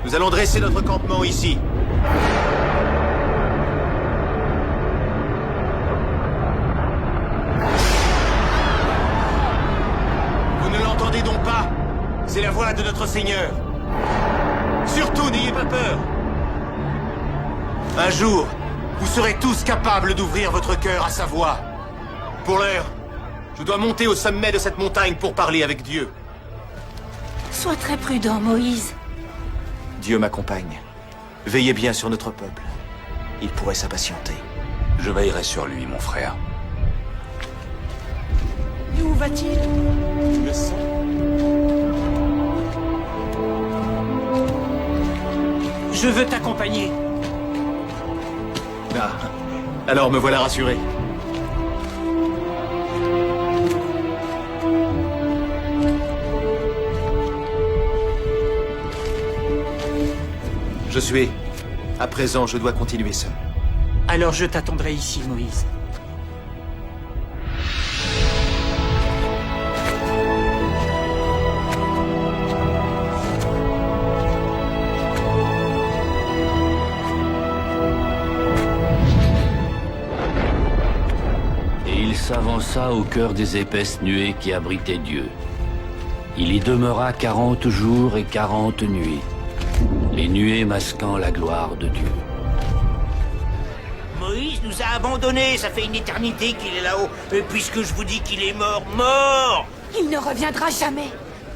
Nous allons dresser notre campement ici. Vous ne l'entendez donc pas? C'est la voix de notre Seigneur. Surtout, n'ayez pas peur. Un jour, vous serez tous capables d'ouvrir votre cœur à sa voix. Pour l'heure, je dois monter au sommet de cette montagne pour parler avec Dieu. Sois très prudent, Moïse. Dieu m'accompagne. Veillez bien sur notre peuple. Il pourrait s'impatienter. Je veillerai sur lui, mon frère. Et où va-t-il? Le sang. Je veux t'accompagner. Ah, alors me voilà rassuré. Je suis. À présent, je dois continuer seul. Alors je t'attendrai ici, Moïse. Et il s'avança au cœur des épaisses nuées qui abritaient Dieu. Il y demeura 40 jours et 40 nuits, les nuées masquant la gloire de Dieu. Moïse nous a abandonnés, ça fait une éternité qu'il est là-haut. Et puisque je vous dis qu'il est mort, mort! Il ne reviendra jamais.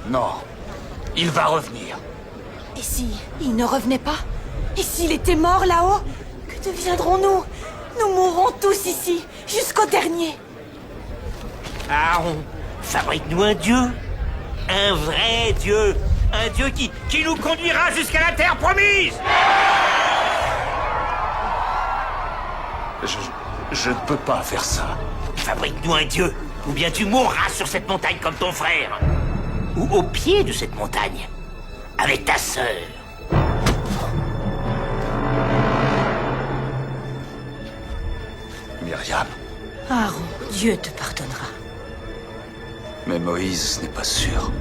Non, il va revenir. Et si il ne revenait pas? Et s'il était mort là-haut? Que deviendrons-nous? Nous mourrons tous ici, jusqu'au dernier. Aaron, fabrique-nous un dieu. Un vrai dieu. Un dieu qui nous conduira jusqu'à la terre promise. Je ne peux pas faire ça. Fabrique-nous un dieu, ou bien tu mourras sur cette montagne comme ton frère. Ou au pied de cette montagne, avec ta sœur. Myriam. Aaron, Dieu te pardonnera. Mais Moïse, ce n'est pas sûr.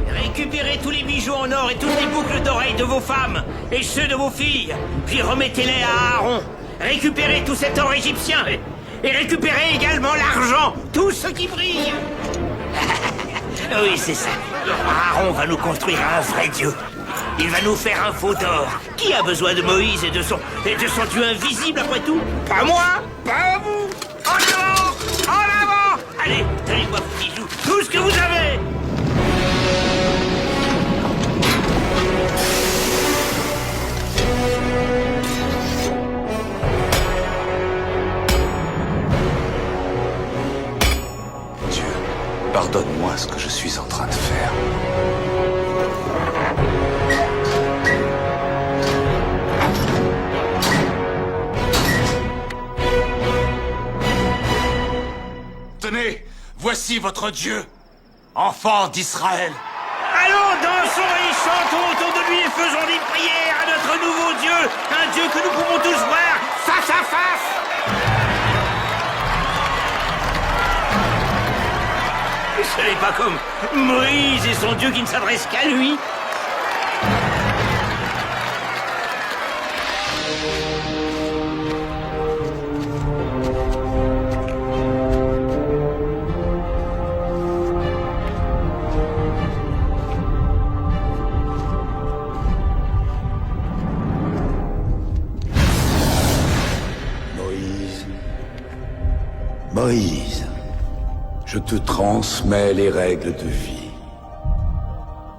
Récupérez tous les bijoux en or et toutes les boucles d'oreilles de vos femmes et ceux de vos filles, puis remettez-les à Aaron. Récupérez tout cet or égyptien et récupérez également l'argent, tout ce qui brille. Oui, c'est ça. Aaron va nous construire un vrai dieu. Il va nous faire un faux d'or. Qui a besoin de Moïse et de son dieu invisible après tout? Pas moi, pas vous. En avant, en avant. Allez, donnez-moi vos bijoux, tout ce que vous avez. Dieu, pardonne-moi ce que je suis en train de faire. Tenez, voici votre Dieu, enfant d'Israël. Allons, dansons et chantons autour de lui et faisons des prières à notre nouveau Dieu, un Dieu que nous pouvons tous voir face à face. Ce n'est pas comme Moïse et son Dieu qui ne s'adresse qu'à lui. Moïse, je te transmets les règles de vie.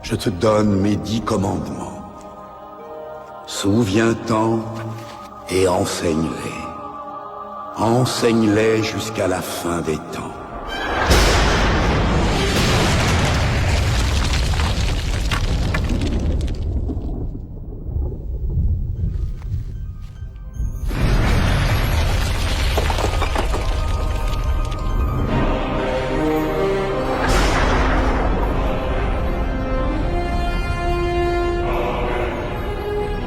Je te donne mes 10 commandements. Souviens-t'en et enseigne-les. Enseigne-les jusqu'à la fin des temps.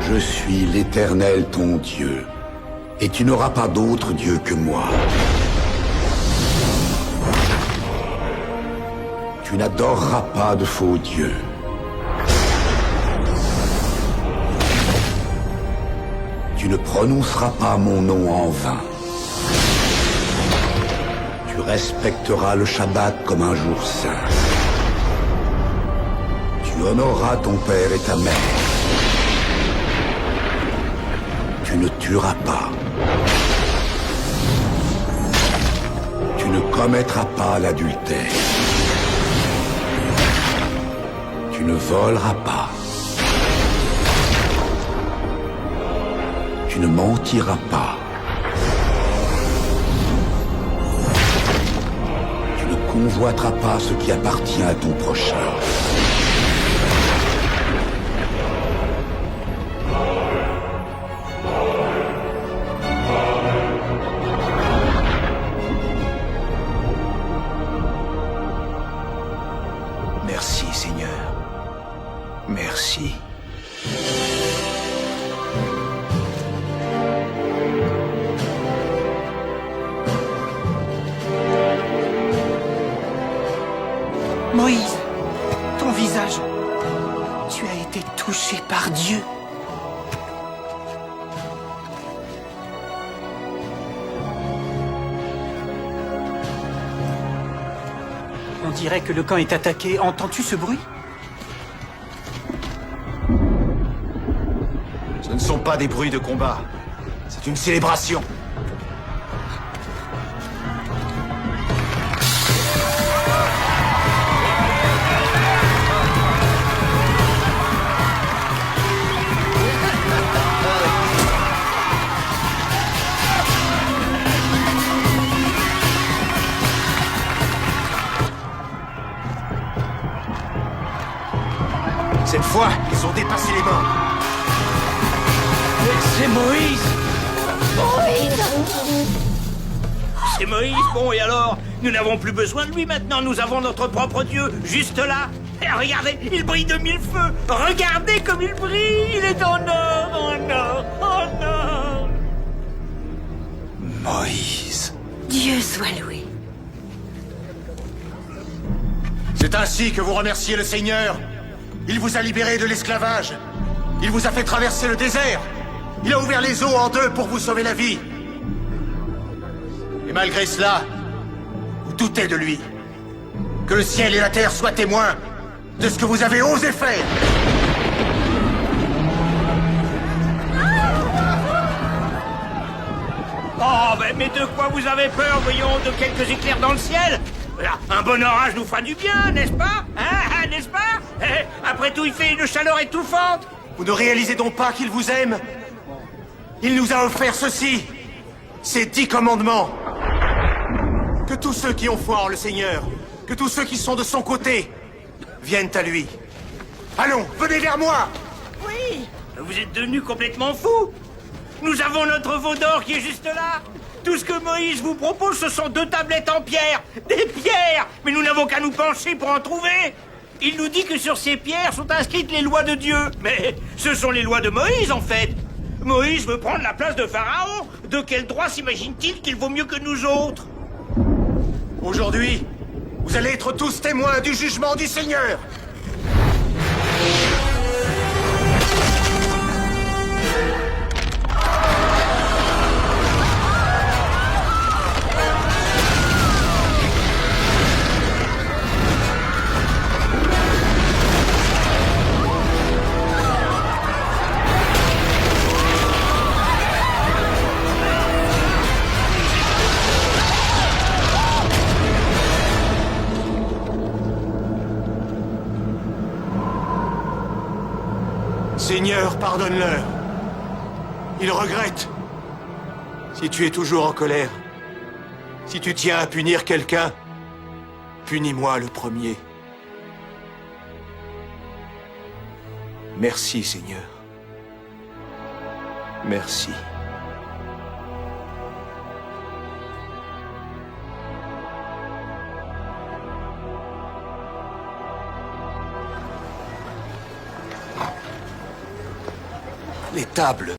Je suis l'Éternel ton Dieu, et tu n'auras pas d'autre Dieu que moi. Tu n'adoreras pas de faux dieux. Tu ne prononceras pas mon nom en vain. Tu respecteras le Shabbat comme un jour saint. Tu honoreras ton père et ta mère. Tu ne tueras pas. Tu ne commettras pas l'adultère. Tu ne voleras pas. Tu ne mentiras pas. Tu ne convoiteras pas ce qui appartient à ton prochain. Merci, Seigneur. Merci. Moïse, ton visage, tu as été touché par Dieu. On dirait que le camp est attaqué. Entends-tu ce bruit? Ce ne sont pas des bruits de combat. C'est une célébration. Cette fois, ils ont dépassé les morts. C'est Moïse! C'est Moïse, bon, et alors? Nous n'avons plus besoin de lui maintenant, nous avons notre propre Dieu, juste là. Et regardez, il brille de mille feux. Regardez comme il brille, il est en or, en or, en or. Moïse. Dieu soit loué. C'est ainsi que vous remerciez le Seigneur. Il vous a libéré de l'esclavage. Il vous a fait traverser le désert. Il a ouvert les eaux en deux pour vous sauver la vie. Et malgré cela, vous doutez de lui. Que le ciel et la terre soient témoins de ce que vous avez osé faire. Oh, mais de quoi vous avez peur, voyons, de quelques éclairs dans le ciel? Là, un bon orage nous fera du bien, n'est-ce pas? Hein, n'est-ce pas? Après tout, il fait une chaleur étouffante. Vous ne réalisez donc pas qu'il vous aime? Il nous a offert ceci, ces 10 commandements. Que tous ceux qui ont foi en le Seigneur, que tous ceux qui sont de son côté, viennent à lui. Allons, venez vers moi! Oui. Vous êtes devenus complètement fous. Nous avons notre veau d'or qui est juste là. Tout ce que Moïse vous propose, ce sont 2 tablettes en pierre. Des pierres! Mais nous n'avons qu'à nous pencher pour en trouver. Il nous dit que sur ces pierres sont inscrites les lois de Dieu. Mais ce sont les lois de Moïse, en fait. Moïse veut prendre la place de Pharaon. De quel droit s'imagine-t-il qu'il vaut mieux que nous autres? Aujourd'hui, vous allez être tous témoins du jugement du Seigneur. Seigneur, pardonne-leur. Ils regrettent. Si tu es toujours en colère, si tu tiens à punir quelqu'un, punis-moi le premier. Merci, Seigneur. Merci. Les tables